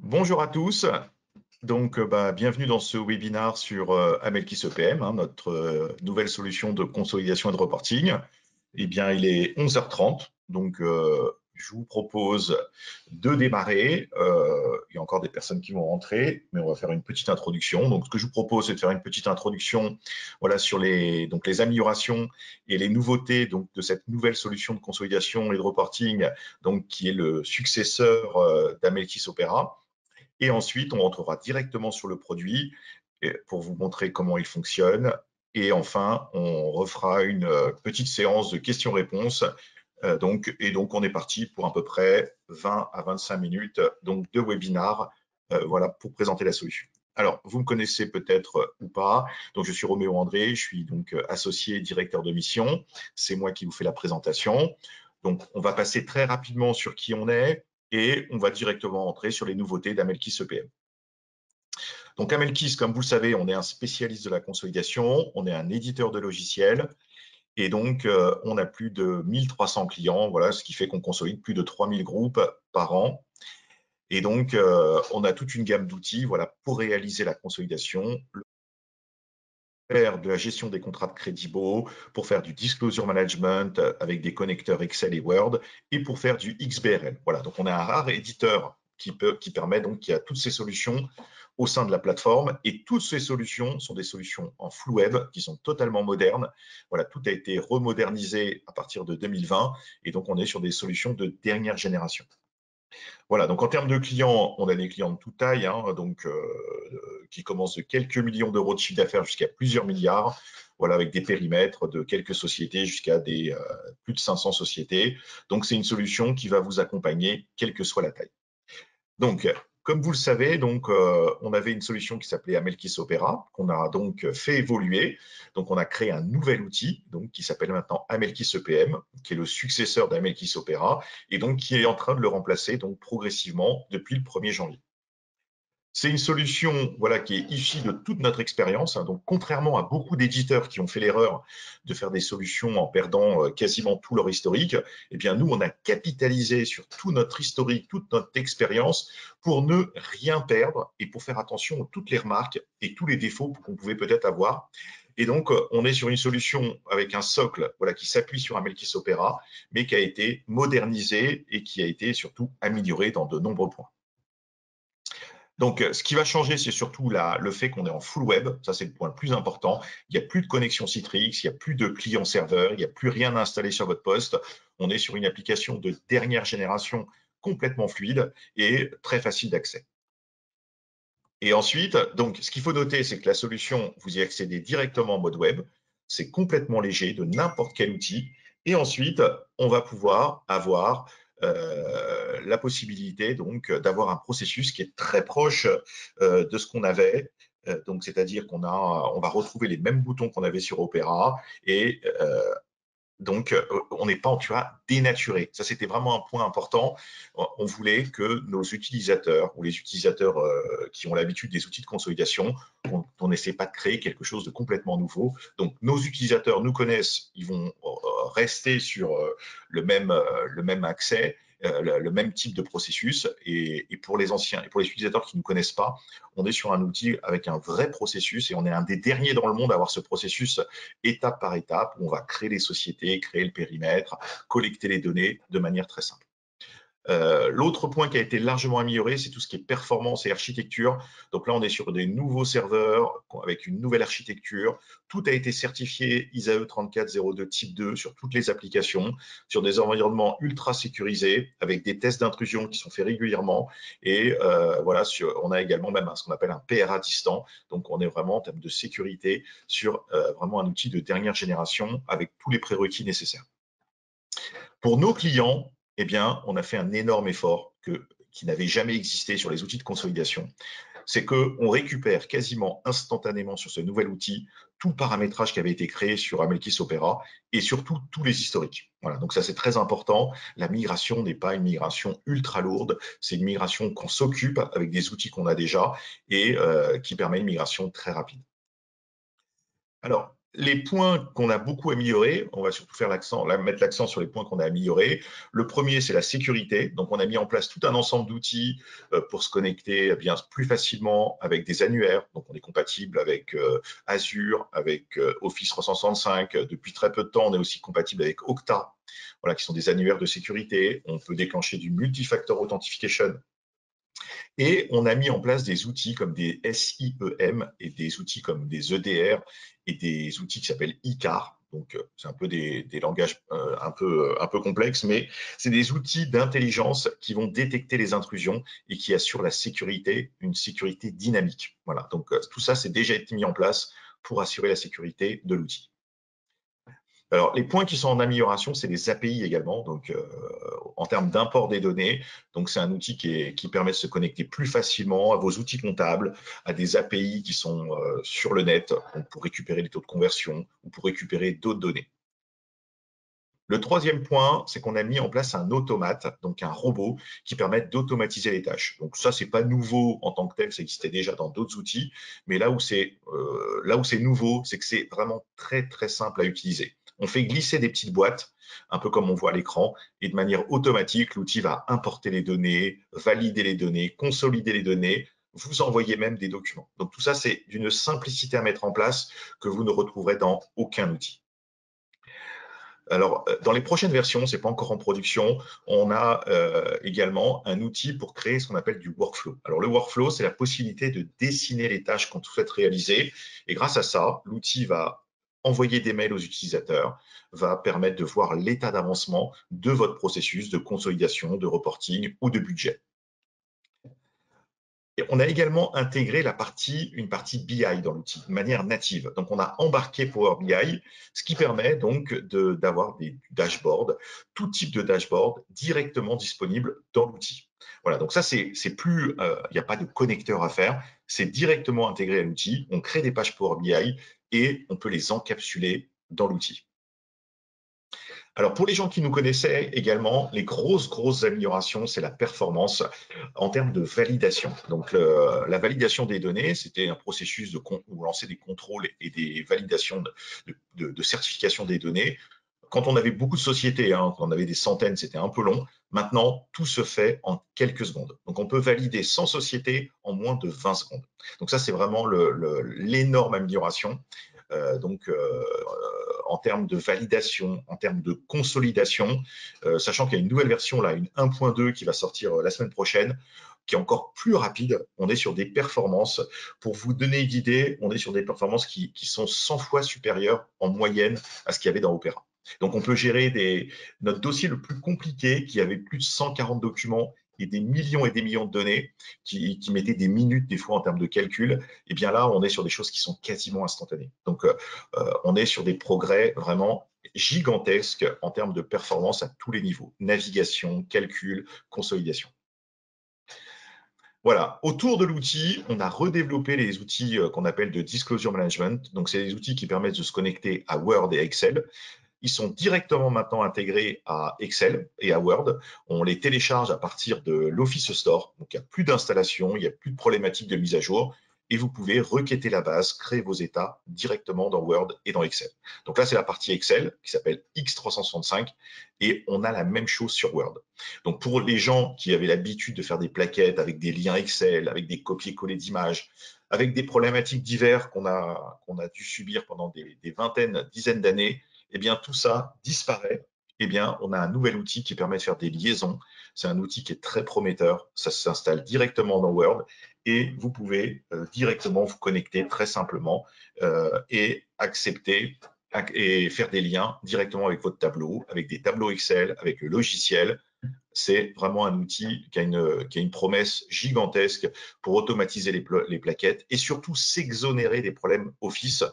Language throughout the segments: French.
Bonjour à tous. Donc, bienvenue dans ce webinaire sur Amelkis EPM, notre nouvelle solution de consolidation et de reporting. Eh bien, il est 11h30, donc je vous propose de démarrer. Il y a encore des personnes qui vont rentrer, mais on va faire une petite introduction. Donc, ce que je vous propose, c'est de faire une petite introduction, voilà, sur les améliorations et les nouveautés donc de cette nouvelle solution de consolidation et de reporting, donc qui est le successeur d'Amelkis Opera. Et ensuite, on rentrera directement sur le produit pour vous montrer comment il fonctionne. Et enfin, on refera une petite séance de questions-réponses. Donc, on est parti pour à peu près 20 à 25 minutes donc, de webinar voilà, pour présenter la solution. Alors, vous me connaissez peut-être ou pas. Donc, je suis Roméo André, je suis donc associé directeur de mission. C'est moi qui vous fais la présentation. Donc, on va passer très rapidement sur qui on est et on va directement entrer sur les nouveautés d'Amelkis EPM. Donc, Amelkis, comme vous le savez, on est un spécialiste de la consolidation, on est un éditeur de logiciels et donc on a plus de 1300 clients, voilà, ce qui fait qu'on consolide plus de 3000 groupes par an. Et donc, on a toute une gamme d'outils voilà, pour réaliser la consolidation, faire de la gestion des contrats de crédit beau, pour faire du disclosure management avec des connecteurs Excel et Word, et pour faire du XBRL. Voilà, donc on a un rare éditeur qui permet donc qu'il y a toutes ces solutions au sein de la plateforme, et toutes ces solutions sont des solutions en full web qui sont totalement modernes. Voilà, tout a été remodernisé à partir de 2020, et donc on est sur des solutions de dernière génération. Voilà, donc en termes de clients, on a des clients de toute taille, hein, donc, qui commencent de quelques millions d'euros de chiffre d'affaires jusqu'à plusieurs milliards, voilà, avec des périmètres de quelques sociétés jusqu'à des plus de 500 sociétés. Donc c'est une solution qui va vous accompagner, quelle que soit la taille. Donc, comme vous le savez, donc, on avait une solution qui s'appelait Amelkis Opera, qu'on a donc fait évoluer. Donc, on a créé un nouvel outil donc, qui s'appelle maintenant Amelkis EPM, qui est le successeur d'Amelkis Opera, et donc qui est en train de le remplacer donc, progressivement depuis le 1er janvier. C'est une solution voilà, qui est issue de toute notre expérience. Hein. Donc, contrairement à beaucoup d'éditeurs qui ont fait l'erreur de faire des solutions en perdant quasiment tout leur historique, eh bien, nous, on a capitalisé sur tout notre historique, toute notre expérience pour ne rien perdre et pour faire attention à toutes les remarques et tous les défauts qu'on pouvait peut-être avoir. Et donc, on est sur une solution avec un socle voilà, qui s'appuie sur un Melkis Opera, mais qui a été modernisé et qui a été surtout amélioré dans de nombreux points. Donc, ce qui va changer, c'est surtout le fait qu'on est en full web. Ça, c'est le point le plus important. Il n'y a plus de connexion Citrix, il n'y a plus de client-serveur, il n'y a plus rien à installer sur votre poste. On est sur une application de dernière génération complètement fluide et très facile d'accès. Et ensuite, donc, ce qu'il faut noter, c'est que la solution, vous y accédez directement en mode web. C'est complètement léger de n'importe quel outil. Et ensuite, on va pouvoir avoir la possibilité donc d'avoir un processus qui est très proche de ce qu'on avait. Donc, c'est-à-dire qu'on va retrouver les mêmes boutons qu'on avait sur Opera et donc, on n'est pas, tu vois, dénaturé. Ça, c'était vraiment un point important. On voulait que nos utilisateurs ou les utilisateurs qui ont l'habitude des outils de consolidation, on n'essaie pas de créer quelque chose de complètement nouveau. Donc, nos utilisateurs nous connaissent, ils vont rester sur le même accès, le même type de processus. Et pour les anciens et pour les utilisateurs qui ne nous connaissent pas, on est sur un outil avec un vrai processus et on est un des derniers dans le monde à avoir ce processus étape par étape où on va créer les sociétés, créer le périmètre, collecter les données de manière très simple. L'autre point qui a été largement amélioré, c'est tout ce qui est performance et architecture. Donc là, on est sur des nouveaux serveurs avec une nouvelle architecture. Tout a été certifié ISAE 3402 type 2 sur toutes les applications, sur des environnements ultra sécurisés, avec des tests d'intrusion qui sont faits régulièrement. Et voilà, on a également même ce qu'on appelle un PRA distant. Donc on est vraiment en termes de sécurité sur vraiment un outil de dernière génération avec tous les prérequis nécessaires. Pour nos clients, eh bien, on a fait un énorme effort qui n'avait jamais existé sur les outils de consolidation. C'est qu'on récupère quasiment instantanément sur ce nouvel outil tout le paramétrage qui avait été créé sur Amelkis Opera et surtout tous les historiques. Voilà, donc ça c'est très important. La migration n'est pas une migration ultra lourde, c'est une migration qu'on s'occupe avec des outils qu'on a déjà et qui permet une migration très rapide. Alors, les points qu'on a beaucoup améliorés, on va surtout mettre l'accent sur les points qu'on a améliorés. Le premier, c'est la sécurité. Donc, on a mis en place tout un ensemble d'outils pour se connecter bien plus facilement avec des annuaires. Donc, on est compatible avec Azure, avec Office 365. Depuis très peu de temps, on est aussi compatible avec Okta, voilà, qui sont des annuaires de sécurité. On peut déclencher du multi-factor authentication. Et on a mis en place des outils comme des SIEM et des outils comme des EDR et des outils qui s'appellent ICAR. Donc, c'est un peu des langages un peu complexes, mais c'est des outils d'intelligence qui vont détecter les intrusions et qui assurent la sécurité, une sécurité dynamique. Voilà. Donc, tout ça, c'est déjà été mis en place pour assurer la sécurité de l'outil. Alors, les points qui sont en amélioration, c'est les API également. Donc, en termes d'import des données, donc c'est un outil qui permet de se connecter plus facilement à vos outils comptables, à des API qui sont sur le net, donc pour récupérer les taux de conversion ou pour récupérer d'autres données. Le troisième point, c'est qu'on a mis en place un automate, donc un robot qui permet d'automatiser les tâches. Donc ça, c'est pas nouveau en tant que tel, ça existait déjà dans d'autres outils, mais là où c'est nouveau, c'est que c'est vraiment très très simple à utiliser. On fait glisser des petites boîtes, un peu comme on voit à l'écran, et de manière automatique, l'outil va importer les données, valider les données, consolider les données, vous envoyer même des documents. Donc tout ça, c'est d'une simplicité à mettre en place que vous ne retrouverez dans aucun outil. Alors, dans les prochaines versions, c'est pas encore en production, on a également un outil pour créer ce qu'on appelle du workflow. Alors, le workflow, c'est la possibilité de dessiner les tâches qu'on souhaite réaliser. Et grâce à ça, l'outil va envoyer des mails aux utilisateurs, va permettre de voir l'état d'avancement de votre processus de consolidation, de reporting ou de budget. Et on a également intégré une partie BI dans l'outil de manière native. Donc, on a embarqué Power BI, ce qui permet donc d'avoir des dashboards, tout type de dashboard directement disponible dans l'outil. Voilà, donc ça, c'est plus, il n'y a pas de connecteur à faire, c'est directement intégré à l'outil. On crée des pages Power BI et on peut les encapsuler dans l'outil. Alors, pour les gens qui nous connaissaient également, les grosses améliorations, c'est la performance en termes de validation. Donc, la validation des données, c'était un processus où on lançait des contrôles et des validations de certification des données. Quand on avait beaucoup de sociétés, quand on avait des centaines, c'était un peu long. Maintenant, tout se fait en quelques secondes. Donc, on peut valider 100 sociétés en moins de 20 secondes. Donc, ça, c'est vraiment l'énorme amélioration. Donc, en termes de validation, en termes de consolidation, sachant qu'il y a une nouvelle version, là, une 1.2 qui va sortir la semaine prochaine, qui est encore plus rapide. On est sur des performances, pour vous donner une idée, on est sur des performances qui sont 100 fois supérieures en moyenne à ce qu'il y avait dans Opera. Donc, on peut gérer notre dossier le plus compliqué, qui avait plus de 140 documents et des millions de données, qui mettaient des minutes des fois en termes de calcul. Et bien là, on est sur des choses qui sont quasiment instantanées. Donc, on est sur des progrès vraiment gigantesques en termes de performance à tous les niveaux. Navigation, calcul, consolidation. Voilà, autour de l'outil, on a redéveloppé les outils qu'on appelle de disclosure management. Donc, c'est des outils qui permettent de se connecter à Word et Excel. Ils sont directement maintenant intégrés à Excel et à Word. On les télécharge à partir de l'Office Store. Donc, il n'y a plus d'installation, il n'y a plus de problématique de mise à jour. Et vous pouvez requêter la base, créer vos états directement dans Word et dans Excel. Donc là, c'est la partie Excel qui s'appelle X365 et on a la même chose sur Word. Donc pour les gens qui avaient l'habitude de faire des plaquettes avec des liens Excel, avec des copier-coller d'images, avec des problématiques diverses qu'on a dû subir pendant des vingtaines, dizaines d'années, eh bien, tout ça disparaît. Eh bien, on a un nouvel outil qui permet de faire des liaisons. C'est un outil qui est très prometteur. Ça s'installe directement dans Word et vous pouvez directement vous connecter très simplement et accepter et faire des liens directement avec votre tableau, avec des tableaux Excel, avec le logiciel. C'est vraiment un outil qui a une promesse gigantesque pour automatiser les plaquettes et surtout s'exonérer des problèmes Office.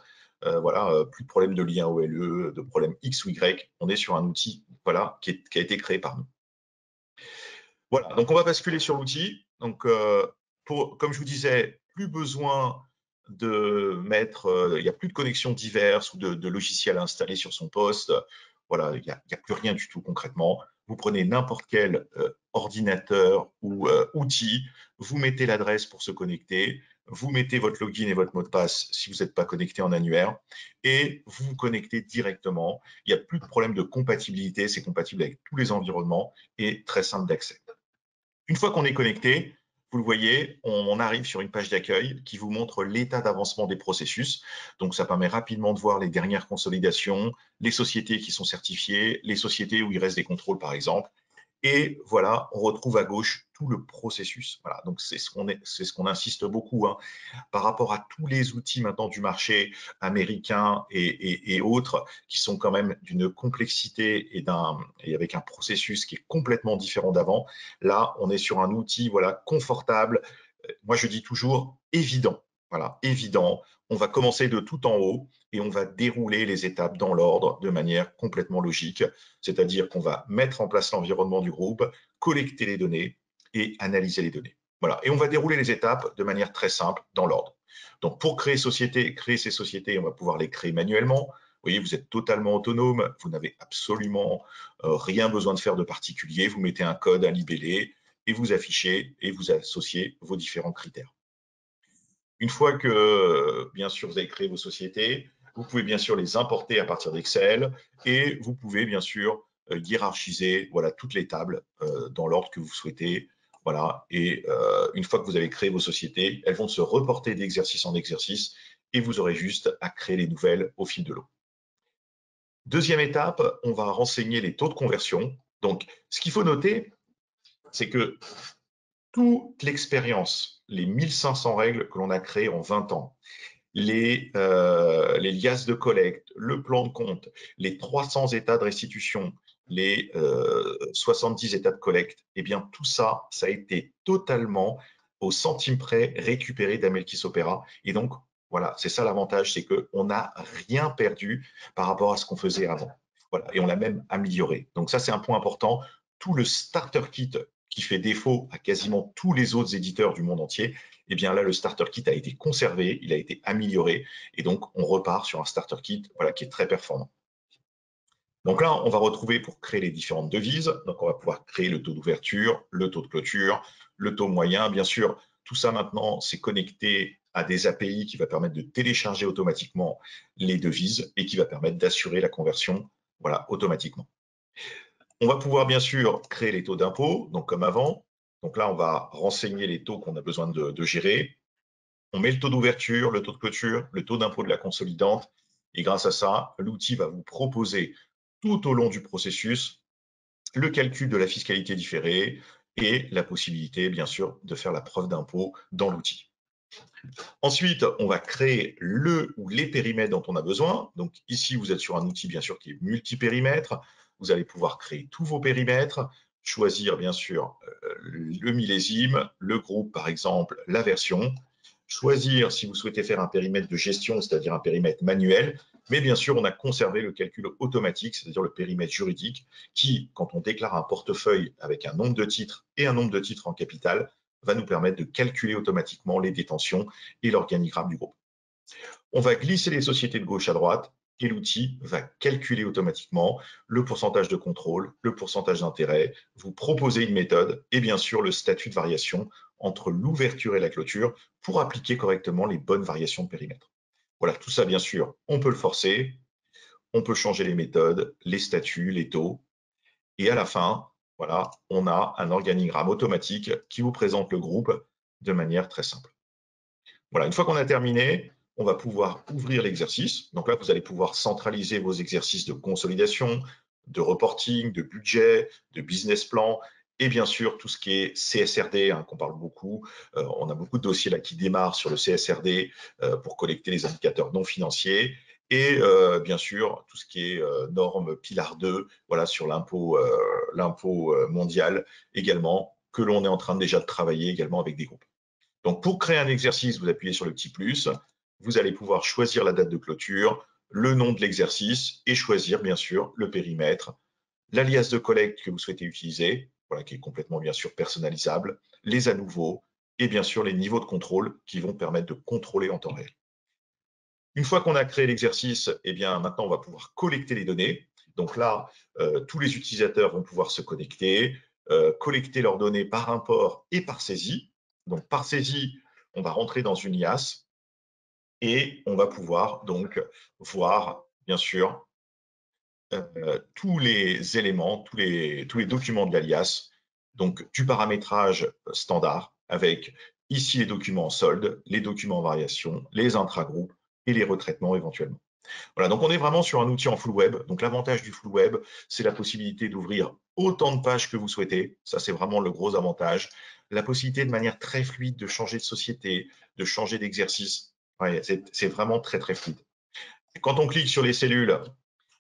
Voilà, plus de problèmes de lien OLE, de problèmes X ou Y. On est sur un outil voilà, qui a été créé par nous. Voilà, donc on va basculer sur l'outil. Donc, comme je vous disais, plus besoin de mettre, il n'y a plus de connexions diverses ou de logiciels installés sur son poste. Voilà, il n'y a plus rien du tout concrètement. Vous prenez n'importe quel ordinateur ou outil, vous mettez l'adresse pour se connecter, vous mettez votre login et votre mot de passe si vous n'êtes pas connecté en annuaire et vous vous connectez directement. Il n'y a plus de problème de compatibilité, c'est compatible avec tous les environnements et très simple d'accès. Une fois qu'on est connecté, vous le voyez, on arrive sur une page d'accueil qui vous montre l'état d'avancement des processus. Donc, ça permet rapidement de voir les dernières consolidations, les sociétés qui sont certifiées, les sociétés où il reste des contrôles, par exemple. Et voilà, on retrouve à gauche tout le processus. Voilà, donc c'est ce qu'on insiste beaucoup, hein, par rapport à tous les outils maintenant du marché américain et autres, qui sont quand même d'une complexité et avec un processus qui est complètement différent d'avant. Là, on est sur un outil voilà, confortable. Moi, je dis toujours évident. Voilà, évident. On va commencer de tout en haut et on va dérouler les étapes dans l'ordre de manière complètement logique. C'est-à-dire qu'on va mettre en place l'environnement du groupe, collecter les données et analyser les données. Voilà. Et on va dérouler les étapes de manière très simple dans l'ordre. Donc, pour créer ces sociétés, on va pouvoir les créer manuellement. Vous voyez, vous êtes totalement autonome. Vous n'avez absolument rien besoin de faire de particulier. Vous mettez un code, un libellé et vous affichez et vous associez vos différents critères. Une fois que, bien sûr, vous avez créé vos sociétés, vous pouvez bien sûr les importer à partir d'Excel et vous pouvez bien sûr hiérarchiser voilà, toutes les tables dans l'ordre que vous souhaitez. Voilà. Et une fois que vous avez créé vos sociétés, elles vont se reporter d'exercice en exercice et vous aurez juste à créer les nouvelles au fil de l'eau. Deuxième étape, on va renseigner les taux de conversion. Donc, ce qu'il faut noter, c'est que toute l'expérience, les 1500 règles que l'on a créées en 20 ans, les liasses de collecte, le plan de compte, les 300 états de restitution, les 70 états de collecte, eh bien tout ça, ça a été totalement au centime près récupéré d'Amelkis Opera. Et donc, voilà, c'est ça l'avantage, c'est qu'on n'a rien perdu par rapport à ce qu'on faisait avant. Voilà, et on l'a même amélioré. Donc ça, c'est un point important. Tout le starter kit qui fait défaut à quasiment tous les autres éditeurs du monde entier, eh bien là, le starter kit a été conservé, il a été amélioré, et donc on repart sur un starter kit voilà, qui est très performant. Donc là, on va retrouver pour créer les différentes devises. Donc on va pouvoir créer le taux d'ouverture, le taux de clôture, le taux moyen. Bien sûr, tout ça maintenant, c'est connecté à des API qui va permettre de télécharger automatiquement les devises et qui va permettre d'assurer la conversion voilà, automatiquement. On va pouvoir bien sûr créer les taux d'impôt, donc comme avant. Donc là, on va renseigner les taux qu'on a besoin de gérer. On met le taux d'ouverture, le taux de clôture, le taux d'impôt de la consolidante. Et grâce à ça, l'outil va vous proposer tout au long du processus le calcul de la fiscalité différée et la possibilité, bien sûr, de faire la preuve d'impôt dans l'outil. Ensuite, on va créer le ou les périmètres dont on a besoin. Donc ici, vous êtes sur un outil, bien sûr, qui est multipérimètre. Vous allez pouvoir créer tous vos périmètres, choisir, bien sûr, le millésime, le groupe, par exemple, la version. Choisir si vous souhaitez faire un périmètre de gestion, c'est-à-dire un périmètre manuel. Mais bien sûr, on a conservé le calcul automatique, c'est-à-dire le périmètre juridique, qui, quand on déclare un portefeuille avec un nombre de titres et un nombre de titres en capital, va nous permettre de calculer automatiquement les détentions et l'organigramme du groupe. On va glisser les sociétés de gauche à droite et l'outil va calculer automatiquement le pourcentage de contrôle, le pourcentage d'intérêt, vous proposer une méthode et bien sûr le statut de variation entre l'ouverture et la clôture pour appliquer correctement les bonnes variations de périmètre. Voilà, tout ça bien sûr, on peut le forcer, on peut changer les méthodes, les statuts, les taux et à la fin, voilà, on a un organigramme automatique qui vous présente le groupe de manière très simple. Voilà, une fois qu'on a terminé, on va pouvoir ouvrir l'exercice. Donc là, vous allez pouvoir centraliser vos exercices de consolidation, de reporting, de budget, de business plan, et bien sûr tout ce qui est CSRD, hein, qu'on parle beaucoup. On a beaucoup de dossiers là qui démarrent sur le CSRD pour collecter les indicateurs non financiers. Et bien sûr, tout ce qui est norme Pilar 2, voilà, sur l'impôt mondial également, que l'on est en train déjà de travailler également avec des groupes. Donc, pour créer un exercice, vous appuyez sur le petit plus. Vous allez pouvoir choisir la date de clôture, le nom de l'exercice et choisir, bien sûr, le périmètre, l'alias de collecte que vous souhaitez utiliser, voilà, qui est complètement, bien sûr, personnalisable, les à nouveau et, bien sûr, les niveaux de contrôle qui vont permettre de contrôler en temps réel. Une fois qu'on a créé l'exercice, eh bien, maintenant, on va pouvoir collecter les données. Donc là, tous les utilisateurs vont pouvoir se connecter, collecter leurs données par import et par saisie. Donc par saisie, on va rentrer dans une IaaS et on va pouvoir donc voir, bien sûr, tous les éléments, tous les documents de l'alias, donc du paramétrage standard avec ici les documents en solde, les documents en variation, les intragroupes et les retraitements éventuellement. Voilà, donc on est vraiment sur un outil en full web. Donc l'avantage du full web, c'est la possibilité d'ouvrir autant de pages que vous souhaitez. Ça, c'est vraiment le gros avantage. La possibilité de manière très fluide de changer de société, de changer d'exercice. Ouais, c'est vraiment très, très fluide. Et quand on clique sur les cellules,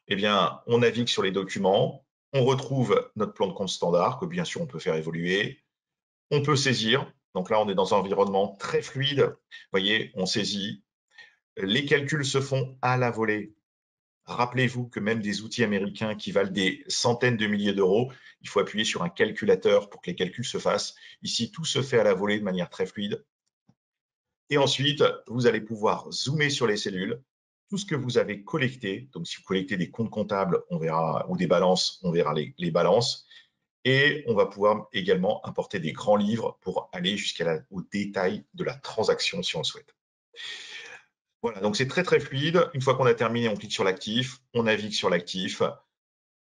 eh bien, on navigue sur les documents, on retrouve notre plan de compte standard que bien sûr on peut faire évoluer, on peut saisir. Donc là, on est dans un environnement très fluide. Vous voyez, on saisit. Les calculs se font à la volée. Rappelez-vous que même des outils américains qui valent des centaines de milliers d'euros, il faut appuyer sur un calculateur pour que les calculs se fassent. Ici, tout se fait à la volée de manière très fluide. Et ensuite, vous allez pouvoir zoomer sur les cellules, tout ce que vous avez collecté. Donc, si vous collectez des comptes comptables, on verra, ou des balances, on verra les balances. Et on va pouvoir également importer des grands livres pour aller jusqu'au détail de la transaction si on le souhaite. Voilà, donc c'est très très fluide. Une fois qu'on a terminé, on clique sur l'actif, on navigue sur l'actif,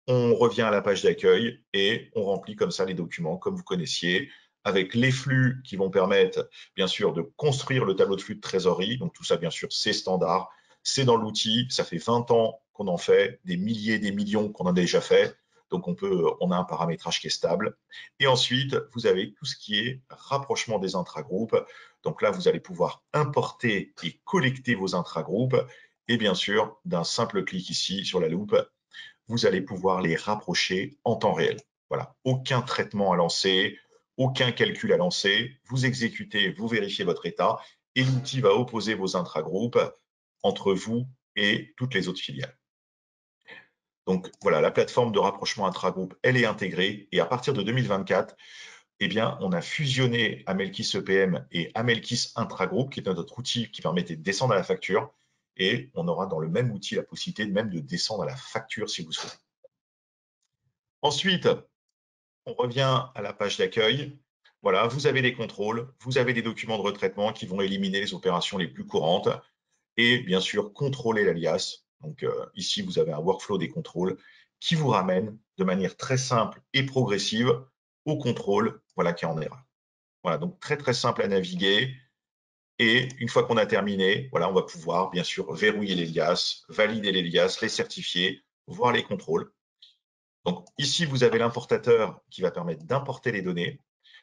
on revient à la page d'accueil et on remplit comme ça les documents comme vous connaissiez, avec les flux qui vont permettre bien sûr de construire le tableau de flux de trésorerie. Donc tout ça bien sûr c'est standard, c'est dans l'outil, ça fait 20 ans qu'on en fait, des milliers, des millions qu'on en a déjà fait. Donc on a un paramétrage qui est stable. Et ensuite, vous avez tout ce qui est rapprochement des intragroupes. Donc là, vous allez pouvoir importer et collecter vos intragroupes. Et bien sûr, d'un simple clic ici sur la loupe, vous allez pouvoir les rapprocher en temps réel. Voilà, aucun traitement à lancer, aucun calcul à lancer. Vous exécutez, vous vérifiez votre état et l'outil va opposer vos intragroupes entre vous et toutes les autres filiales. Donc voilà, la plateforme de rapprochement intragroupe, elle est intégrée et à partir de 2024, eh bien, on a fusionné Amelkis EPM et Amelkis Intragroup, qui est notre outil qui permettait de descendre à la facture. Et on aura dans le même outil la possibilité même de descendre à la facture si vous souhaitez. Ensuite, on revient à la page d'accueil. Voilà, vous avez les contrôles, vous avez des documents de retraitement qui vont éliminer les opérations les plus courantes et bien sûr contrôler l'alias. Donc ici, vous avez un workflow des contrôles qui vous ramène de manière très simple et progressive au contrôle voilà, qui est en erreur. Voilà, donc très très simple à naviguer. Et une fois qu'on a terminé, voilà, on va pouvoir bien sûr verrouiller les liasses, valider les liasses, les certifier, voir les contrôles. Donc ici, vous avez l'importateur qui va permettre d'importer les données.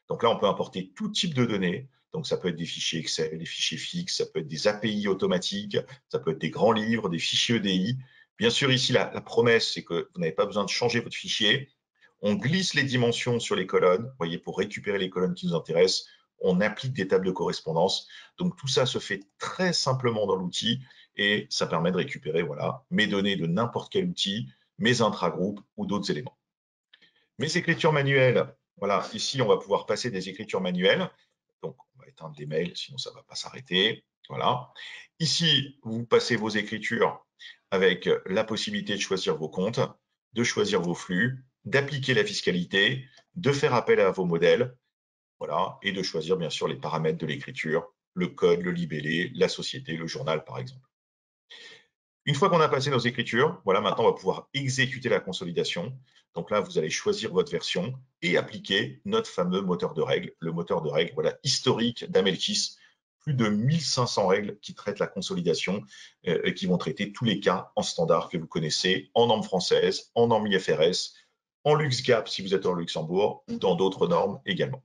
Donc là, on peut importer tout type de données. Donc ça peut être des fichiers Excel, des fichiers fixes, ça peut être des API automatiques, ça peut être des grands livres, des fichiers EDI. Bien sûr, ici, la promesse, c'est que vous n'avez pas besoin de changer votre fichier. On glisse les dimensions sur les colonnes. Vous voyez, pour récupérer les colonnes qui nous intéressent, on applique des tables de correspondance. Donc tout ça se fait très simplement dans l'outil et ça permet de récupérer voilà, mes données de n'importe quel outil, mes intragroupes ou d'autres éléments. Mes écritures manuelles, voilà, ici on va pouvoir passer des écritures manuelles. Donc on va éteindre les mails, sinon ça ne va pas s'arrêter. Voilà. Ici, vous passez vos écritures avec la possibilité de choisir vos comptes, de choisir vos flux, d'appliquer la fiscalité, de faire appel à vos modèles, voilà, et de choisir bien sûr les paramètres de l'écriture, le code, le libellé, la société, le journal par exemple. Une fois qu'on a passé nos écritures, voilà, maintenant on va pouvoir exécuter la consolidation. Donc là, vous allez choisir votre version et appliquer notre fameux moteur de règles, le moteur de règles voilà, historique d'Amelkis. Plus de 1500 règles qui traitent la consolidation et qui vont traiter tous les cas en standard que vous connaissez, en normes françaises, en normes IFRS, en LuxGap si vous êtes en Luxembourg ou dans d'autres normes également.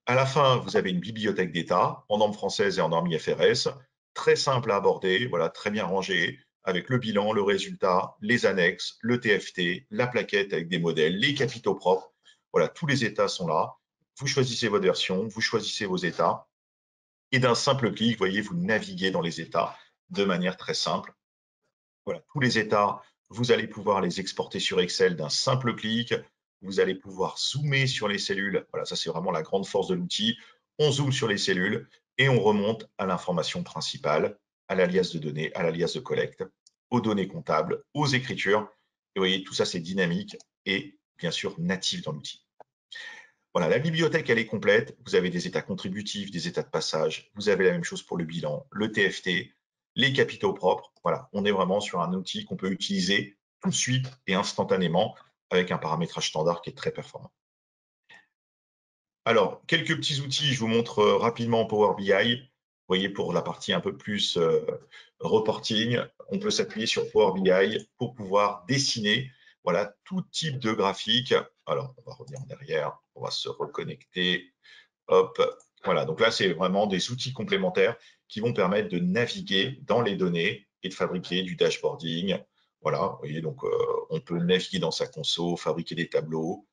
À la fin, vous avez une bibliothèque d'état en normes françaises et en normes IFRS, très simple à aborder, voilà, très bien rangé, avec le bilan, le résultat, les annexes, le TFT, la plaquette avec des modèles, les capitaux propres. Voilà, tous les états sont là. Vous choisissez votre version, vous choisissez vos états. Et d'un simple clic, vous voyez, vous naviguez dans les états de manière très simple. Voilà, tous les états, vous allez pouvoir les exporter sur Excel d'un simple clic. Vous allez pouvoir zoomer sur les cellules. Voilà, ça c'est vraiment la grande force de l'outil. On zoome sur les cellules et on remonte à l'information principale, à l'alias de données, à l'alias de collecte, aux données comptables, aux écritures. vous voyez, tout ça, c'est dynamique et bien sûr natif dans l'outil. Voilà, la bibliothèque, elle est complète. Vous avez des états contributifs, des états de passage. Vous avez la même chose pour le bilan, le TFT, les capitaux propres. Voilà, on est vraiment sur un outil qu'on peut utiliser tout de suite et instantanément avec un paramétrage standard qui est très performant. Alors, quelques petits outils, je vous montre rapidement Power BI. Vous voyez, pour la partie un peu plus reporting, on peut s'appuyer sur Power BI pour pouvoir dessiner voilà, tout type de graphique. Alors, on va revenir en arrière, on va se reconnecter. Hop, voilà. Donc là, c'est vraiment des outils complémentaires qui vont permettre de naviguer dans les données et de fabriquer du dashboarding. Voilà, vous voyez, donc on peut naviguer dans sa console, fabriquer des tableaux.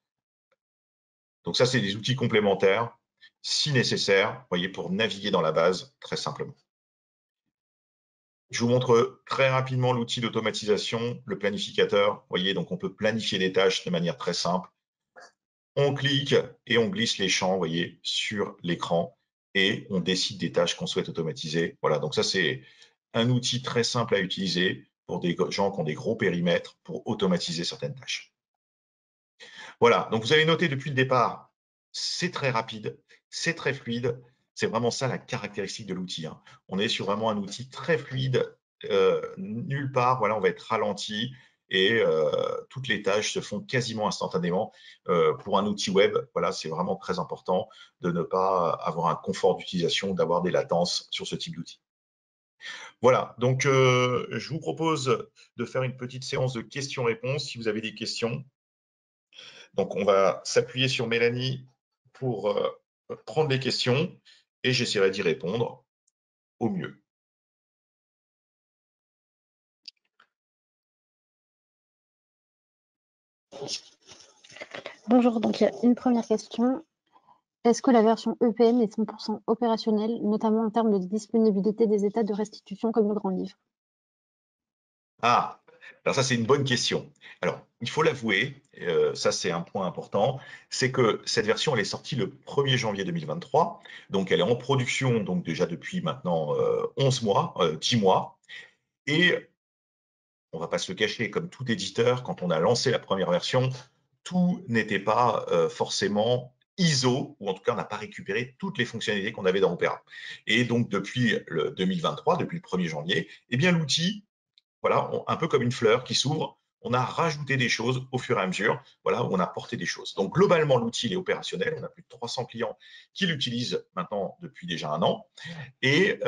Donc ça, c'est des outils complémentaires, si nécessaire, vous voyez, pour naviguer dans la base très simplement. Je vous montre très rapidement l'outil d'automatisation, le planificateur. Vous voyez, donc on peut planifier des tâches de manière très simple. On clique et on glisse les champs, vous voyez, sur l'écran et on décide des tâches qu'on souhaite automatiser. Voilà, donc ça, c'est un outil très simple à utiliser pour des gens qui ont des gros périmètres pour automatiser certaines tâches. Voilà, donc vous avez noté depuis le départ, c'est très rapide, c'est très fluide. C'est vraiment ça la caractéristique de l'outil, hein. On est sur vraiment un outil très fluide, nulle part, voilà, on va être ralenti et toutes les tâches se font quasiment instantanément. Pour un outil web, voilà, c'est vraiment très important de ne pas avoir un confort d'utilisation, d'avoir des latences sur ce type d'outil. Voilà, donc je vous propose de faire une petite séance de questions-réponses si vous avez des questions. Donc, on va s'appuyer sur Mélanie pour prendre les questions et j'essaierai d'y répondre au mieux. Bonjour, donc il y a une première question. Est-ce que la version EPM est 100% opérationnelle, notamment en termes de disponibilité des états de restitution comme le grand livre? Ah, alors ça, c'est une bonne question. Alors, il faut l'avouer, ça, c'est un point important, c'est que cette version, elle est sortie le 1er janvier 2023. Donc, elle est en production donc déjà depuis maintenant 11 mois, 10 mois. Et on ne va pas se le cacher, comme tout éditeur, quand on a lancé la première version, tout n'était pas forcément ISO, ou en tout cas, on n'a pas récupéré toutes les fonctionnalités qu'on avait dans Opera. Et donc, depuis le 2023, depuis le 1er janvier, eh bien, l'outil, voilà, un peu comme une fleur qui s'ouvre, on a rajouté des choses au fur et à mesure, voilà, on a porté des choses. Donc, globalement, l'outil est opérationnel. On a plus de 300 clients qui l'utilisent maintenant depuis déjà un an. Et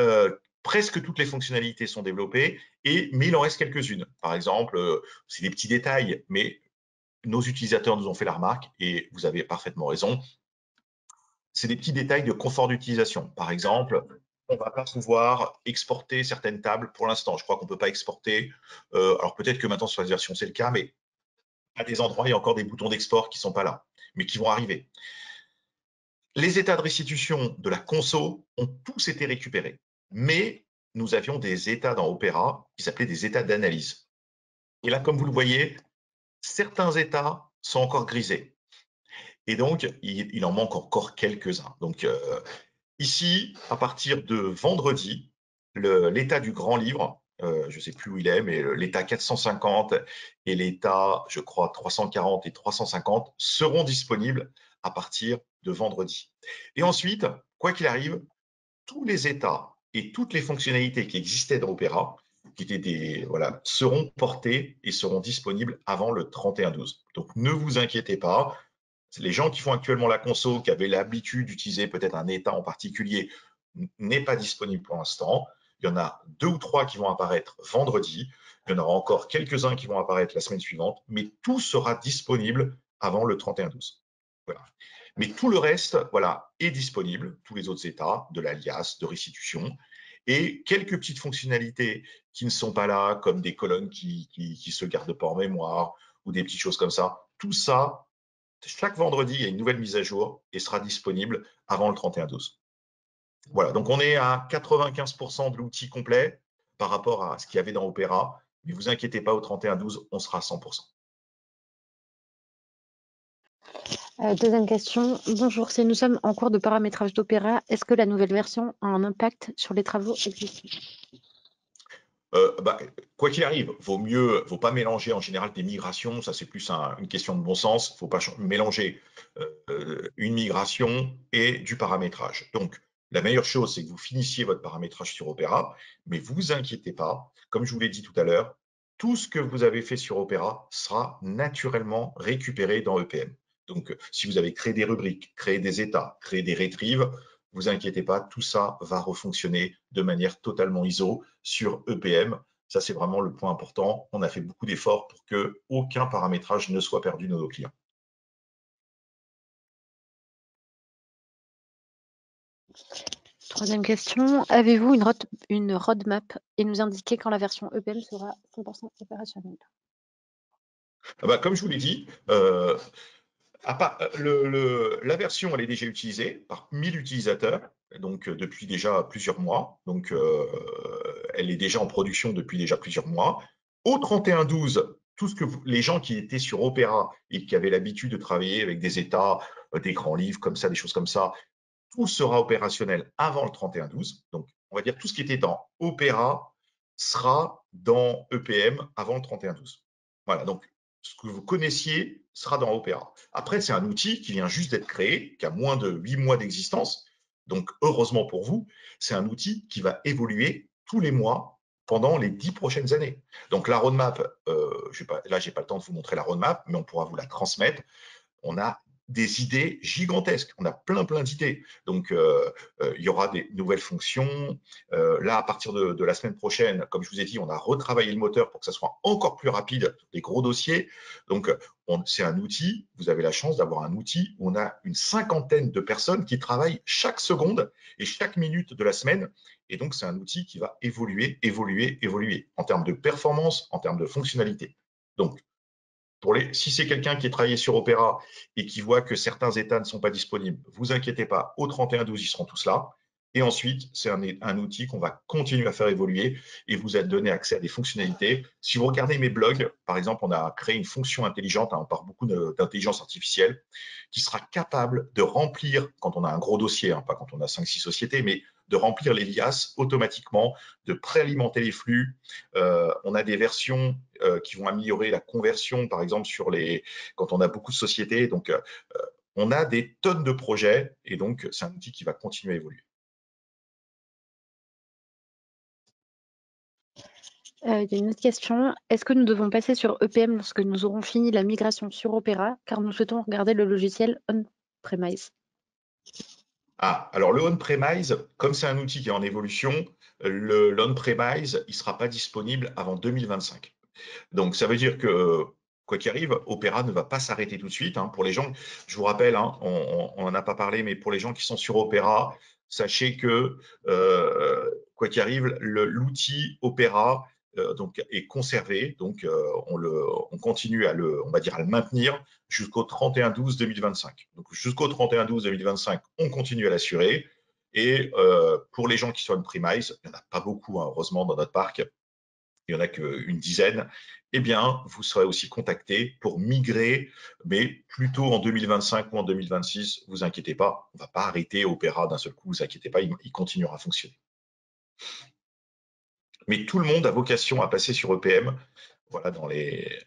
presque toutes les fonctionnalités sont développées, mais il en reste quelques-unes. Par exemple, c'est des petits détails, mais nos utilisateurs nous ont fait la remarque, et vous avez parfaitement raison, c'est des petits détails de confort d'utilisation. Par exemple, on ne va pas pouvoir exporter certaines tables pour l'instant. Je crois qu'on ne peut pas exporter. Alors peut-être que maintenant sur la version c'est le cas, mais à des endroits, il y a encore des boutons d'export qui ne sont pas là, mais qui vont arriver. Les états de restitution de la conso ont tous été récupérés, mais nous avions des états dans Opera qui s'appelaient des états d'analyse. Et là, comme vous le voyez, certains états sont encore grisés. Et donc, il en manque encore quelques-uns. Donc, ici, à partir de vendredi, l'état du grand livre, je ne sais plus où il est, mais l'état 450 et l'état, je crois, 340 et 350 seront disponibles à partir de vendredi. Et ensuite, quoi qu'il arrive, tous les états et toutes les fonctionnalités qui existaient dans Opera, qui étaient voilà, seront portés et seront disponibles avant le 31/12. Donc ne vous inquiétez pas, les gens qui font actuellement la conso, qui avaient l'habitude d'utiliser peut-être un état en particulier, n'est pas disponible pour l'instant. Il y en a 2 ou 3 qui vont apparaître vendredi. Il y en aura encore quelques-uns qui vont apparaître la semaine suivante, mais tout sera disponible avant le 31/12. Voilà. Mais tout le reste, voilà, est disponible, tous les autres états, de l'alias, de restitution, et quelques petites fonctionnalités qui ne sont pas là, comme des colonnes qui se gardent pas en mémoire, ou des petites choses comme ça. Tout ça, chaque vendredi, il y a une nouvelle mise à jour et sera disponible avant le 31/12. Voilà, donc on est à 95% de l'outil complet par rapport à ce qu'il y avait dans Opera. Mais vous inquiétez pas, au 31/12, on sera à 100%. Deuxième question. Bonjour, si nous sommes en cours de paramétrage d'Opera, est-ce que la nouvelle version a un impact sur les travaux existants? Quoi qu'il arrive, vaut pas mélanger en général des migrations, ça c'est plus une question de bon sens, faut pas mélanger une migration et du paramétrage. Donc, la meilleure chose, c'est que vous finissiez votre paramétrage sur Opera, mais vous inquiétez pas, comme je vous l'ai dit tout à l'heure, tout ce que vous avez fait sur Opera sera naturellement récupéré dans EPM. Donc, si vous avez créé des rubriques, créé des états, créé des retrieves, vous inquiétez pas, tout ça va refonctionner de manière totalement ISO sur EPM. Ça, c'est vraiment le point important. On a fait beaucoup d'efforts pour que aucun paramétrage ne soit perdu de nos clients. Troisième question, avez-vous une roadmap et nous indiquer quand la version EPM sera 100% opérationnelle? Comme je vous l'ai dit, la version, elle est déjà utilisée par 1000 utilisateurs, donc depuis déjà plusieurs mois. Donc, elle est déjà en production depuis déjà plusieurs mois. Au 31/12, tout ce que les gens qui étaient sur Opera et qui avaient l'habitude de travailler avec des états, des grands livres comme ça, des choses comme ça, tout sera opérationnel avant le 31/12. Donc, on va dire tout ce qui était dans Opera sera dans EPM avant le 31/12. Voilà, donc ce que vous connaissiez sera dans Opera. Après, c'est un outil qui vient juste d'être créé, qui a moins de 8 mois d'existence. Donc, heureusement pour vous, c'est un outil qui va évoluer tous les mois pendant les 10 prochaines années. Donc, la roadmap, je n'ai pas le temps de vous montrer la roadmap, mais on pourra vous la transmettre. On a des idées gigantesques. On a plein d'idées. Donc, il y aura des nouvelles fonctions. Là, à partir de la semaine prochaine, comme je vous ai dit, on a retravaillé le moteur pour que ça soit encore plus rapide sur des gros dossiers. Donc, c'est un outil. Vous avez la chance d'avoir un outil où on a une cinquantaine de personnes qui travaillent chaque seconde et chaque minute de la semaine. Et donc, c'est un outil qui va évoluer en termes de performance, en termes de fonctionnalité. Donc, si c'est quelqu'un qui est travaillé sur Opera et qui voit que certains états ne sont pas disponibles, vous inquiétez pas, au 31/12, ils seront tous là. Et ensuite, c'est un outil qu'on va continuer à faire évoluer et vous a donné accès à des fonctionnalités. Si vous regardez mes blogs, par exemple, on a créé une fonction intelligente, on parle beaucoup d'intelligence artificielle, qui sera capable de remplir, quand on a un gros dossier, pas quand on a 5-6 sociétés, mais de remplir les liasses automatiquement, de préalimenter les flux. On a des versions qui vont améliorer la conversion, par exemple, quand on a beaucoup de sociétés. Donc, on a des tonnes de projets et donc, c'est un outil qui va continuer à évoluer. Il y a une autre question. Est-ce que nous devons passer sur EPM lorsque nous aurons fini la migration sur Opera, car nous souhaitons regarder le logiciel on-premise? Alors le on-premise, comme c'est un outil qui est en évolution, l'on-premise, il ne sera pas disponible avant 2025. Donc ça veut dire que, quoi qu'il arrive, Opera ne va pas s'arrêter tout de suite. Pour les gens, je vous rappelle, on n'en a pas parlé, mais pour les gens qui sont sur Opera, sachez que, quoi qu'il arrive, l'outil Opera donc, est conservé. Donc, on continue on va dire, à le maintenir jusqu'au 31/12/2025. Donc, jusqu'au 31/12/2025, on continue à l'assurer. Et pour les gens qui sont on-premise, il n'y en a pas beaucoup, heureusement, dans notre parc, il n'y en a qu'une dizaine, eh bien, vous serez aussi contacté pour migrer, mais plutôt en 2025 ou en 2026. Vous inquiétez pas, on ne va pas arrêter Opera d'un seul coup, vous inquiétez pas, il continuera à fonctionner. Mais tout le monde a vocation à passer sur EPM, voilà,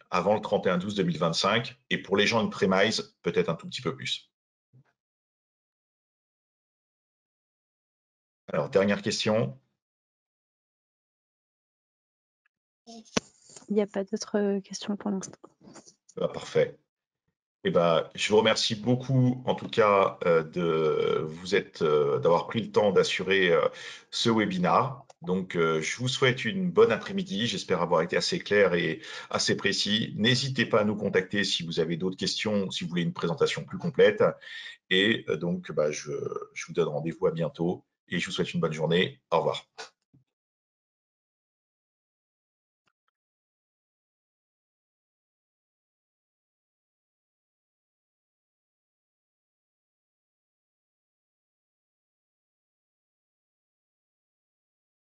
avant le 31/12/2025, et pour les gens on-premise, peut-être un tout petit peu plus. Alors, dernière question. Il n'y a pas d'autres questions pour l'instant. Parfait. Je vous remercie beaucoup, en tout cas, d'avoir pris le temps d'assurer ce webinaire. Donc, je vous souhaite une bonne après-midi. J'espère avoir été assez clair et assez précis. N'hésitez pas à nous contacter si vous avez d'autres questions, si vous voulez une présentation plus complète. Et donc, je vous donne rendez-vous à bientôt et je vous souhaite une bonne journée. Au revoir.